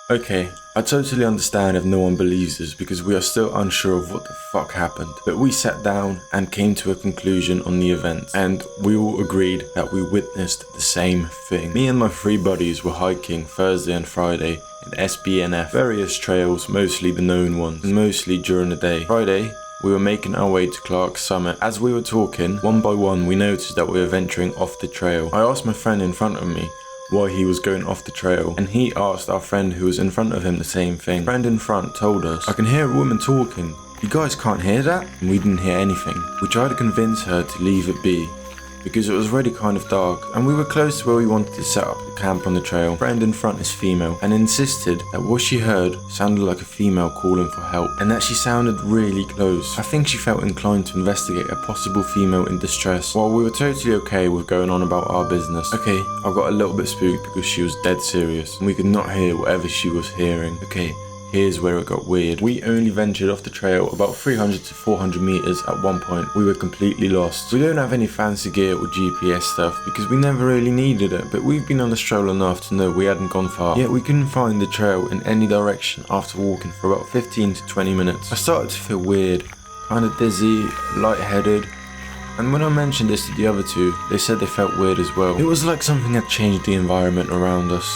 Okay, I totally understand if no one believes us because we are still unsure of what the fuck happened. But we sat down and came to a conclusion on the event, and we all agreed that we witnessed the same thing. Me and my three buddies were hiking Thursday and Friday in SBNF, various trails, mostly the known ones, and mostly during the day. Friday, we were making our way to Clark's Summit. As we were talking, one by one, we noticed that we were venturing off the trail. I asked my friend in front of me why he was going off the trail, and he asked our friend who was in front of him the same thing. Friend in front told us, "I can hear a woman talking. You guys can't hear that?" And we didn't hear anything. We tried to convince her to leave it be, because it was already kind of dark, and we were close to where we wanted to set up the camp on the trail. Friend in front is female, and insisted that what she heard sounded like a female calling for help, and that she sounded really close. I think she felt inclined to investigate a possible female in distress, while we were totally okay with going on about our business. Okay, I got a little bit spooked because she was dead serious, and we could not hear whatever she was hearing. Okay, here's where it got weird. We only ventured off the trail about 300 to 400 meters at one point. We were completely lost. We don't have any fancy gear or GPS stuff because we never really needed it, but we've been on the trail enough to know we hadn't gone far. Yet we couldn't find the trail in any direction after walking for about 15 to 20 minutes. I started to feel weird, kind of dizzy, lightheaded. And when I mentioned this to the other two, they said they felt weird as well. It was like something had changed the environment around us,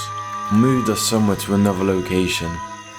moved us somewhere to another location.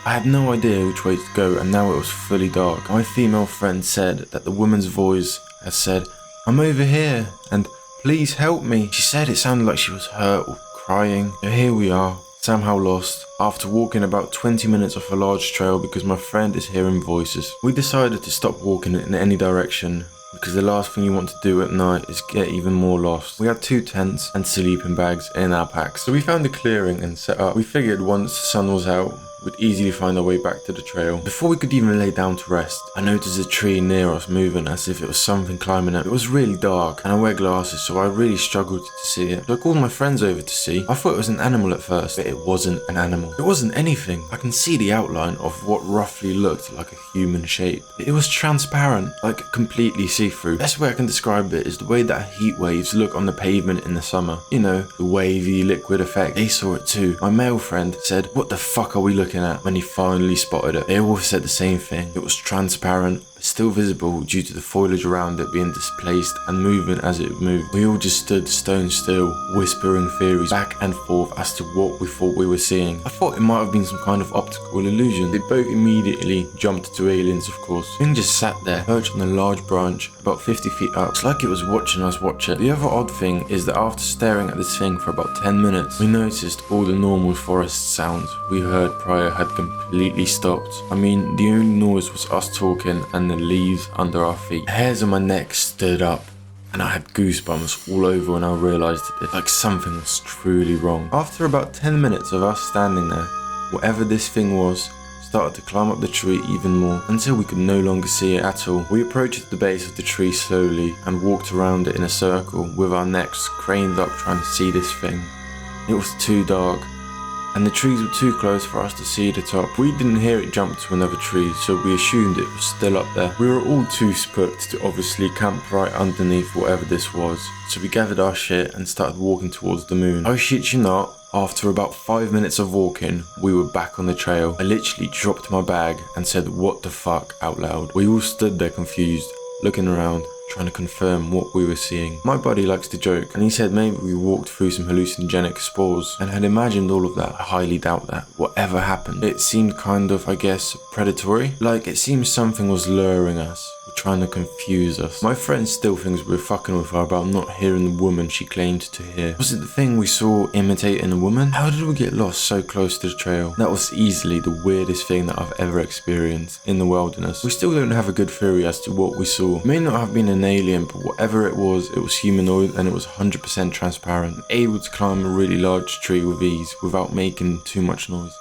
I had no idea which way to go, and now it was fully dark. My female friend said that the woman's voice had said, "I'm over here," and "Please help me." She said it sounded like she was hurt or crying. So here we are, somehow lost, after walking about 20 minutes off a large trail because my friend is hearing voices. We decided to stop walking in any direction, because the last thing you want to do at night is get even more lost. We had 2 tents and sleeping bags in our packs, so we found a clearing and set up. We figured once the sun was out, we'd easily find our way back to the trail. Before we could even lay down to rest, I noticed a tree near us moving as if it was something climbing up. It was really dark, and I wear glasses, so I really struggled to see it. So I called my friends over to see. I thought it was an animal at first, but it wasn't an animal. It wasn't anything. I can see the outline of what roughly looked like a human shape. It was transparent, like completely see-through. Best way I can describe it is the way that heat waves look on the pavement in the summer. You know, the wavy liquid effect. They saw it too. My male friend said, "What the fuck are we looking at?" when he finally spotted it. They all said the same thing. It was transparent, but still visible due to the foliage around it being displaced and moving as it moved. We all just stood stone still, whispering theories back and forth as to what we thought we were seeing. I thought it might have been some kind of optical illusion. They both immediately jumped to aliens, of course. The thing just sat there, perched on a large branch, about 50 feet up. It's like it was watching us watch it. The other odd thing is that after staring at this thing for about 10 minutes, we noticed all the normal forest sounds we heard prior had completely stopped. I mean, the only noise was us talking and the leaves under our feet. The hairs on my neck stood up, and I had goosebumps all over when I realised it, like something was truly wrong. After about 10 minutes of us standing there, whatever this thing was started to climb up the tree even more, until we could no longer see it at all. We approached the base of the tree slowly and walked around it in a circle with our necks craned up trying to see this thing. It was too dark, and the trees were too close for us to see the top. We didn't hear it jump to another tree, so we assumed it was still up there. We were all too spooked to obviously camp right underneath whatever this was, so we gathered our shit and started walking towards the moon. Oh shit you not, after about 5 minutes of walking, we were back on the trail. I literally dropped my bag and said "what the fuck" out loud. We all stood there confused, looking around, trying to confirm what we were seeing. My buddy likes to joke, and he said maybe we walked through some hallucinogenic spores and had imagined all of that. I highly doubt that. Whatever happened, it seemed kind of, I guess, predatory. Like it seems something was luring us, trying to confuse us. My friend still thinks we're fucking with her about not hearing the woman she claimed to hear. Was it the thing we saw imitating a woman? How did we get lost so close to the trail? That was easily the weirdest thing that I've ever experienced in the wilderness. We still don't have a good theory as to what we saw. It may not have been an alien, but whatever it was humanoid, and it was 100% transparent, able to climb a really large tree with ease without making too much noise.